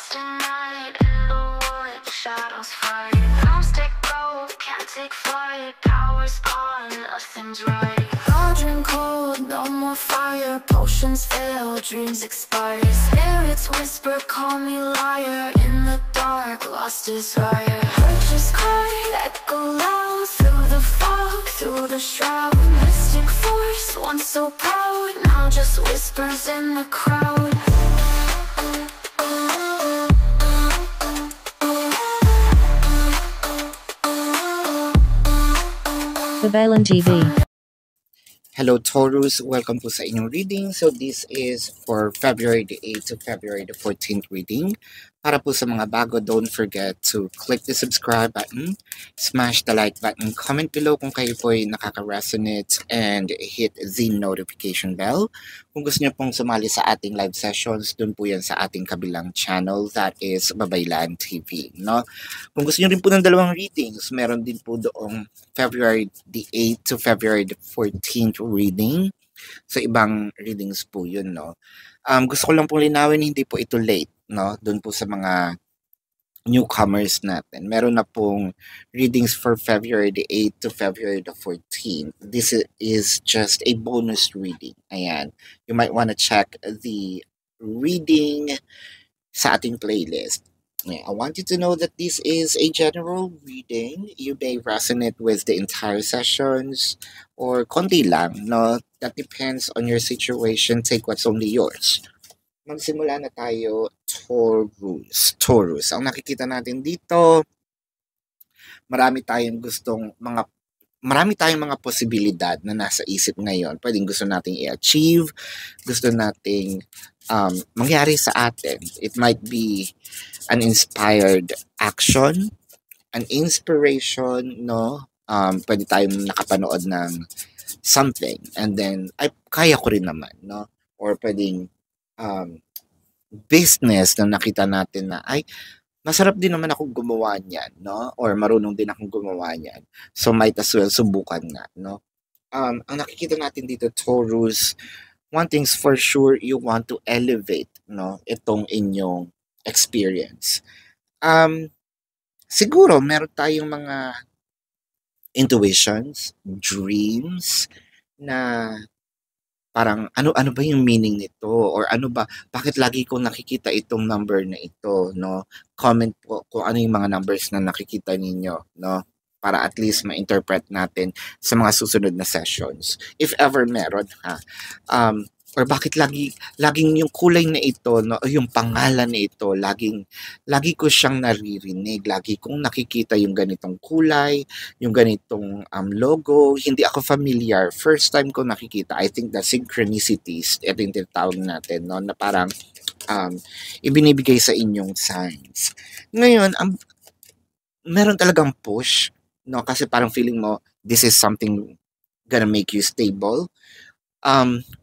lost in night, in the wood, shadows fight. Arms take gold, can't take flight. Power's gone, nothing's right. Cauldron cold, no more fire. Potions fail, dreams expire. Spirits whisper, call me liar. In the dark, lost desire. Purchase cry, echo loud. Through the fog, through the shroud. Mystic force, once so proud, now just whispers in the crowd. Babalan TV. Hello Taurus, welcome po sa inyong reading. So this is for February the 8th to February the 14th reading. Para po sa mga bago, don't forget to click the subscribe button, smash the like button, comment below kung kayo po ay nakaka-resonate, and hit the notification bell. Kung gusto niyo pong sumali sa ating live sessions, dun po yan sa ating kabilang channel, that is Babaylan TV. No? Kung gusto niyo rin po ng dalawang readings, meron din po doong February the 8th to February the 14th reading. Sa ibang readings po yun, no? Gusto ko lang pong linawin, hindi po ito late, no? Doon po sa mga newcomers natin. Meron na pong readings for February the 8th to February the 14th. This is just a bonus reading. Ayan. You might want to check the reading sa ating playlist. I want you to know that this is a general reading. You may resonate with the entire sessions or konti lang, no? That depends on your situation. Take what's only yours. Magsimula na tayo, Taurus. Taurus. Ang nakikita natin dito, marami tayong mga posibilidad na nasa isip ngayon. Pwedeng gusto nating i-achieve, gusto nating mangyari sa atin. It might be an inspired action, an inspiration, no? Pwede tayong nakapanood ng something and then, ay, kaya ko rin naman, no? Or pwedeng business na nakita natin na, ay, masarap din naman akong gumawa niyan, no? Or marunong din akong gumawa niyan. So, might as well subukan nga, no? Ang nakikita natin dito, Taurus, one thing's for sure, you want to elevate, no? Itong inyong experience. Siguro, meron tayong mga intuitions, dreams, na parang ano ba yung meaning nito, or ano ba, bakit lagi ko nakikita itong number na ito, no? Comment po kung ano yung mga numbers na nakikita ninyo, no? Para at least ma-interpret natin sa mga susunod na sessions, if ever meron, ha. Or bakit laging yung kulay na ito, no, yung pangalan na ito, lagi ko siyang naririnig, lagi kong nakikita yung ganitong kulay, yung ganitong logo, hindi ako familiar. First time ko nakikita, I think the synchronicities, ito yung tinatawag natin, no, na parang ibinibigay sa inyong signs. Ngayon, meron talagang push, no, kasi parang feeling mo, this is something gonna make you stable.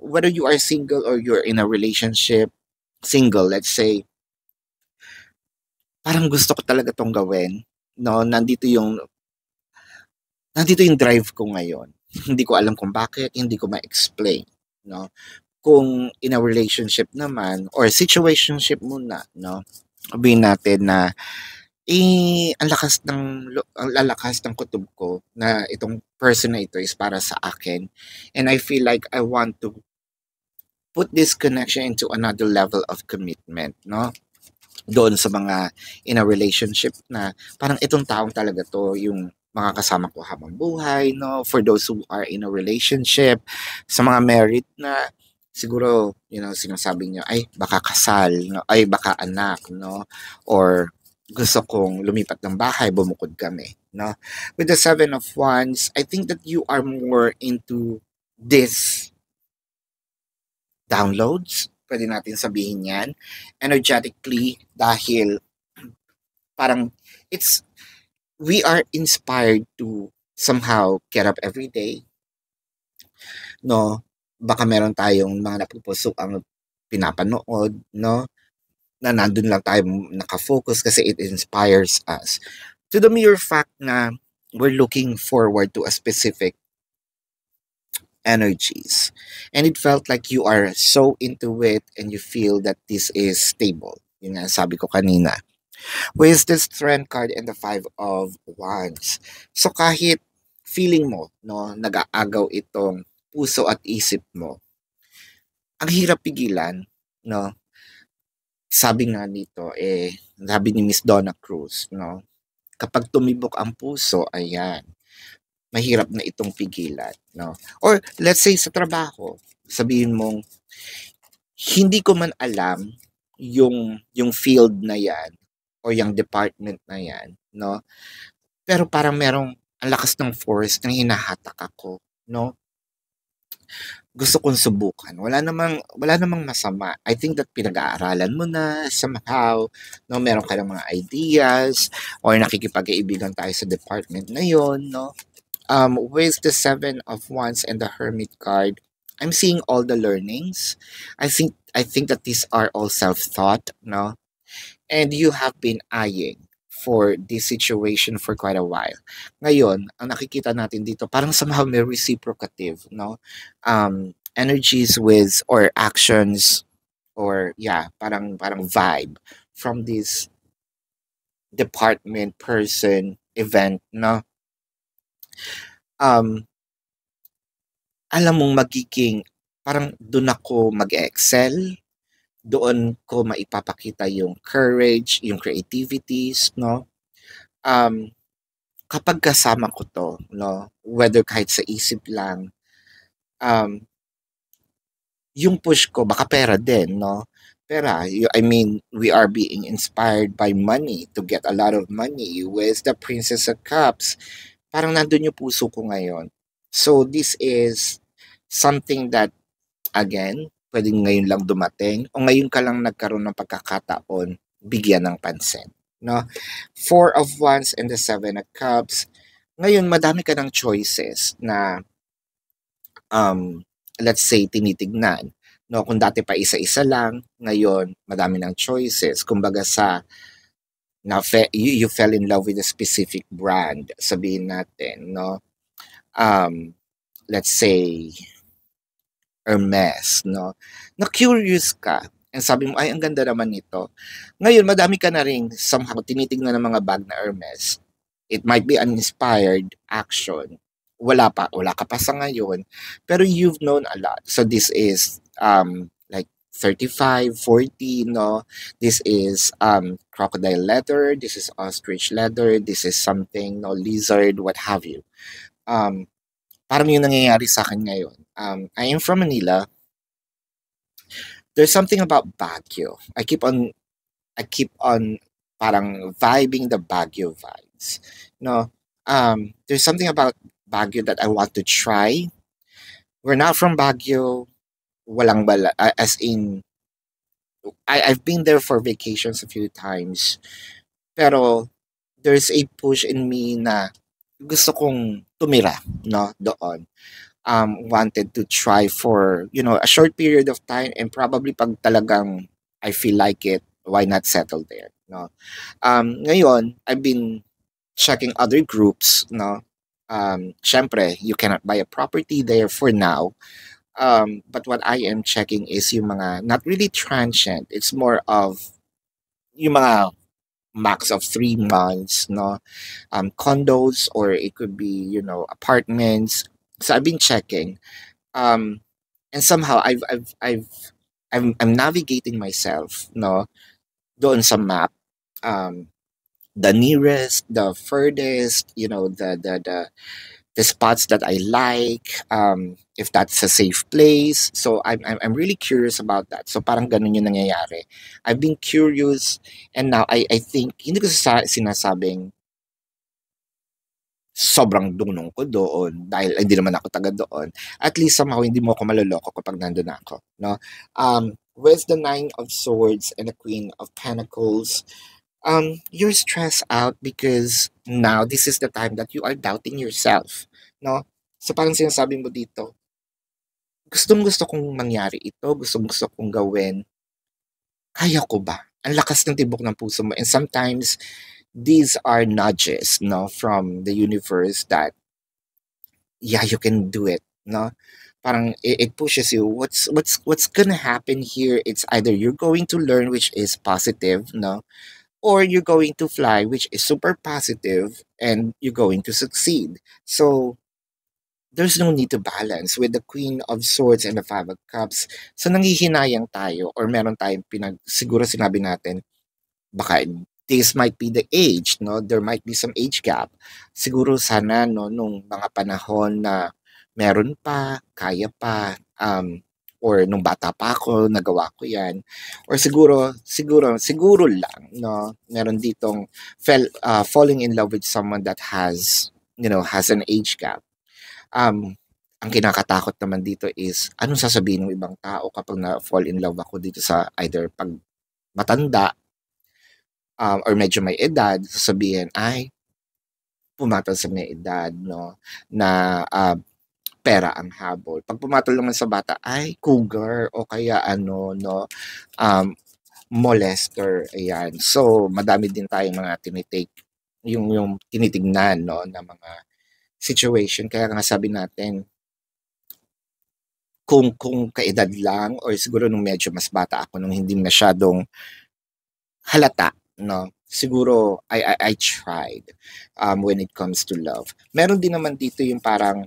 Whether you are single or you're in a relationship, single, let's say, parang gusto ko talaga tong gawin, no? Nandito yung drive ko ngayon. Hindi ko alam kung bakit, hindi ko ma-explain, no? Kung in a relationship naman or situationship muna, no? Sabihin natin na ang lalakas ng kutob ko na itong person na ito is para sa akin, and I feel like I want to put this connection into another level of commitment, no? Doon sa mga in a relationship na parang itong taong talaga to yung makakasama ko habang buhay, no? For those who are in a relationship, sa mga married na, siguro, sinasabi nyo, ay, baka kasal, no? Ay, baka anak, no? Or gusto kong lumipat ng bahay, bumukod kami, no? With the 7 of Wands, I think that you are more into this downloads, pwede natin sabihin yan, energetically, dahil parang we are inspired to somehow get up every day, no? Baka meron tayong mga napupuso ang pinapanood, no? Na nandun lang tayo nakafocus kasi it inspires us. To the mere fact na we're looking forward to a specific energies. And it felt like you are so into it and you feel that this is stable. Yun nga sabi ko kanina. With the Strength card and the Five of Wands. So kahit feeling mo, no, nag-aagaw itong puso at isip mo, ang hirap pigilan, no? Sabi nga dito, sabi ni Miss Donna Cruz, no? Kapag tumibok ang puso, ayan, mahirap na itong pigilan, no? Or let's say sa trabaho, sabihin mong, hindi ko man alam yung field na yan o yung department na yan, no? Pero parang merong ang lakas ng force na hinahatak ako, no? Gusto kong subukan. Wala namang masama. I think that pinag-aaralan mo na somehow, no? Meron ka ng mga ideas or nakikipag-kaibigan tayo sa department na yon, no? With the Seven of Wands and the Hermit card, I'm seeing all the learnings. I think that these are all self-taught, no? And you have been eyeing for this situation for quite a while. Ngayon, ang nakikita natin dito, parang somehow may reciprocative, no? Energies with or actions or yeah, parang vibe from this department, person, event, no? Um, alam mong magiging parang doon ako mag-excel, doon ko maipapakita yung courage, yung creativities, no? Kapag kasama ko to, no, whether kahit sa isip lang, um, yung push ko baka pera din, no? Pera, I mean, we are being inspired by money to get a lot of money with the Princess of Cups. Parang nandun yung puso ko ngayon. So this is something that, again, pwedeng ngayon lang dumating o ngayon ka lang nagkaroon ng pagkakataon, bigyan ng pansin, no? Four of Wands and the Seven of Cups. Ngayon, madami ka ng choices na, let's say, tinitignan. No, kung dati pa isa-isa lang, ngayon, madami ng choices. Kumbaga you fell in love with a specific brand, sabihin natin, no? Let's say, Hermes, no? Na-curious ka, and sabi mo, ay, ang ganda naman nito. Ngayon, madami ka na rin somehow tinitignan ng mga bag na Hermes. It might be an inspired action. Wala ka pa sa ngayon, pero you've known a lot. So this is like 35, 40, no? This is crocodile leather, this is ostrich leather, this is something, no, lizard, what have you. Parang yung nangyayari sa akin ngayon. I am from Manila. There's something about Baguio. I keep on parang vibing the Baguio vibes. No, there's something about Baguio that I want to try. We're not from Baguio. Walang bala, as in, I've been there for vacations a few times. Pero there's a push in me na gusto kong tumira, no, doon. Wanted to try for, a short period of time, and probably pag talagang I feel like it, why not settle there, no? Ngayon, I've been checking other groups, no? Syempre, you cannot buy a property there for now. But what I am checking is yung mga, not really transient, it's more of yung mga max of 3 months, no? Condos, or it could be, apartments. So I've been checking, and somehow I'm navigating myself, no, doon sa map, the nearest, the furthest, the spots that I like, if that's a safe place. So I'm really curious about that. So parang ganun yung nangyayari. I've been curious, and now I think, hindi ko sinasabing sobrang dunong ko doon dahil hindi naman ako taga doon. At least somehow hindi mo ako maloloko kapag nandun ako, no? With the Nine of Swords and the Queen of Pentacles, you're stressed out because now this is the time that you are doubting yourself, no? So parang sinasabi mo dito, gustong-gusto kong mangyari ito, gustong-gusto kong gawin, kaya ko ba? Ang lakas ng tibok ng puso mo. And sometimes, these are nudges, no, from the universe that, yeah, you can do it, no? parang it pushes you. What's gonna happen here? It's either you're going to learn, which is positive, no, or you're going to fly, which is super positive, and you're going to succeed. So there's no need to balance with the Queen of Swords and the Five of Cups. So nanghihinayang tayo, or meron tayong siguro sinabi natin, baka this might be the age, no? There might be some age gap. Siguro sana, no, nung mga panahon na meron pa, kaya pa, or nung bata pa ako, nagawa ko yan. Or siguro lang, no? Meron ditong falling in love with someone that has, has an age gap. Ang kinakatakot naman dito is, anong sasabihin ng ibang tao kapag na-fall in love ako dito sa either pag matanda, or medyo may edad, sasabihin, ay, pumatol sa may edad, no, na pera ang habol. Pag pumatol naman sa bata, ay, cougar, o kaya ano, no, molester, ayan. So, madami din tayong mga tinitake, yung tinitignan, no, na mga situation. Kaya nga sabi natin, kung kaedad lang, or siguro nung medyo mas bata ako, nung hindi masyadong halata, no, siguro I tried when it comes to love. Meron din naman dito yung parang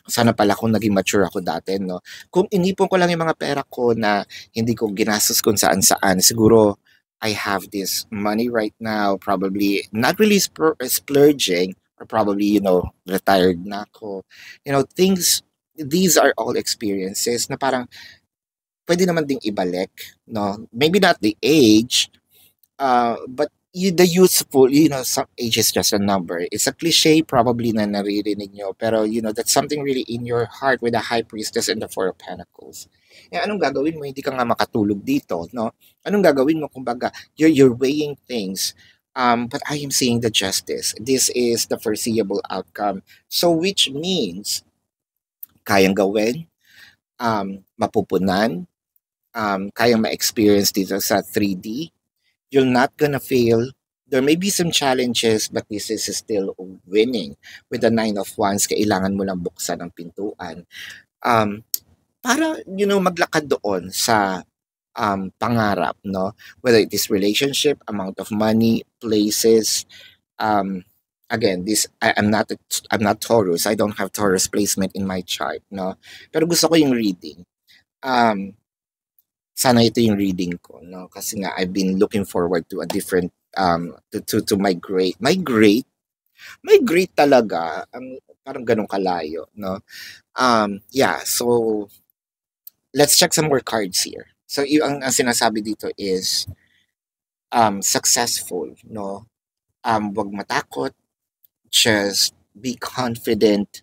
sana pala kung naging mature ako dati, no. Kung inipon ko lang yung mga pera ko na hindi ko ginastos kung saan-saan, siguro I have this money right now, probably not really splurging, or probably, retired na ako. These are all experiences na parang pwede naman ding ibalik, no? Maybe not the age, but the useful, some age is just a number. It's a cliche probably na naririnig nyo, pero that's something really in your heart with the High Priestess and the Four of Pentacles. Anong gagawin mo? Hindi ka nga makatulog dito, no? Anong gagawin mo? Kumbaga, you're weighing things. But I am seeing the justice. This is the foreseeable outcome. So which means, kayang gawin, mapupunan, kayang ma-experience dito sa 3D. You're not gonna fail. There may be some challenges, but this is still winning. With the 9 of Wands, kailangan mo lang buksan ang pintuan. Para, maglakad doon sa pangarap, no? Whether it is relationship, amount of money, places. Again, I'm not Taurus. I don't have Taurus placement in my chart, no? Pero gusto ko yung reading. Sana ito yung reading ko, no? Kasi nga I've been looking forward to a different to my great talaga. Parang ganun kalayo, no? Yeah, so let's check some more cards here. So ang sinasabi dito is successful, no? Wag matakot, just be confident,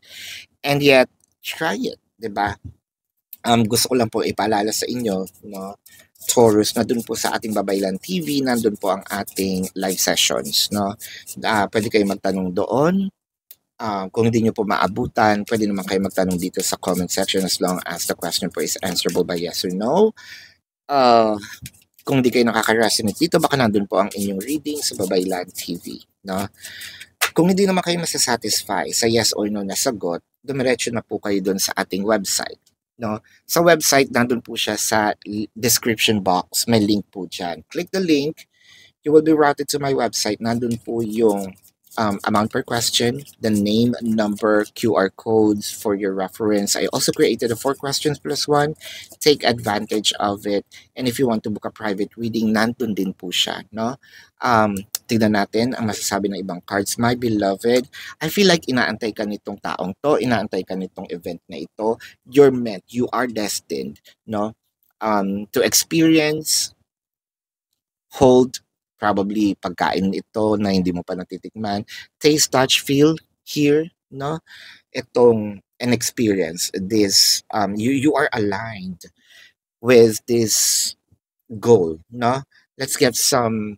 and yet try it, 'di ba? Gusto ko lang po ipaalala sa inyo, no, Taurus, na dun po sa ating Babaylan TV, nandun po ang ating live sessions, no. Pwede kayo magtanong doon. Kung hindi nyo po maabutan, pwede naman kayo magtanong dito sa comment section, as long as the question po is answerable by yes or no. Kung hindi kayo nakaka-resonate dito, baka nandun po ang inyong reading sa Babaylan TV, no. Kung hindi naman kayo masasatisfy sa yes or no na sagot, dumiretso na po kayo doon sa ating website, no. Sa website, nandun po siya sa description box, may link po dyan. Click the link, you will be routed to my website. Nandun po yung amount per question, the name, number, QR codes for your reference. I also created a 4 questions plus 1. Take advantage of it. And if you want to book a private reading, nandun din po siya, no? Tignan natin ang masasabi ng ibang cards. My beloved, I feel like inaantay ka nitong taong to, inaantay ka nitong event na ito. You're meant, you are destined, no? To experience, hold, probably pagkain ito na hindi mo pa natitikman, taste, touch, feel, hear, no? Itong an experience, this, you are aligned with this goal, no? Let's get some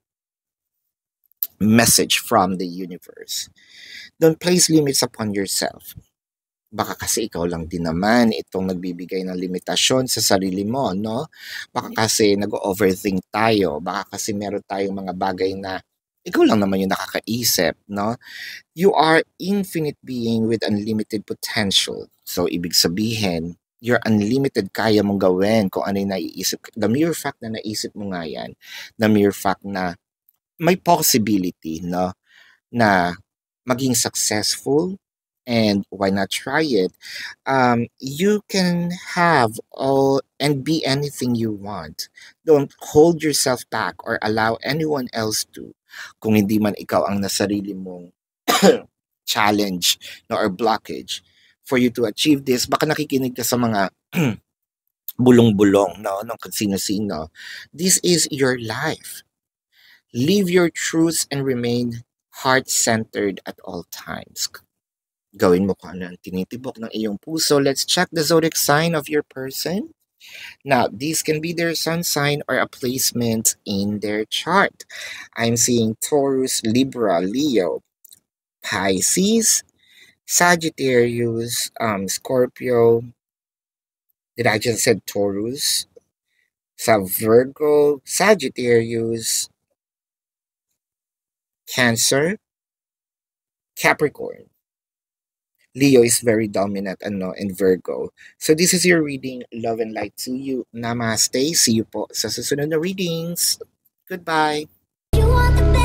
message from the universe. Don't place limits upon yourself. Baka kasi ikaw lang din naman itong nagbibigay ng limitasyon sa sarili mo, no? Baka kasi nag-overthink tayo. Baka kasi meron tayong mga bagay na ikaw lang naman yung nakakaisip, no? You are infinite being with unlimited potential. So, ibig sabihin, you're unlimited, kaya mong gawin kung ano yung naiisip. The mere fact na naisip mo nga yan, the mere fact na may possibility, no, na maging successful, and why not try it? You can have all and be anything you want. Don't hold yourself back or allow anyone else to. Kung hindi man ikaw ang nasarili mong challenge, no, or blockage for you to achieve this, baka nakikinig ka sa mga bulong-bulong, no, ng kung sino-sino. This is your life. Live your truths and remain heart-centered at all times. Gawin mo kung ano ang tinitibok ng iyong puso. Let's check the zodiac sign of your person. Now, these can be their sun sign or a placement in their chart. I'm seeing Taurus, Libra, Leo, Pisces, Sagittarius, Scorpio. Did I just said Taurus? Sa Virgo, Sagittarius, Cancer, Capricorn. Leo is very dominant in Virgo. So this is your reading. Love and light to you. Namaste. See you po sa susunod na readings. Goodbye. You want the best.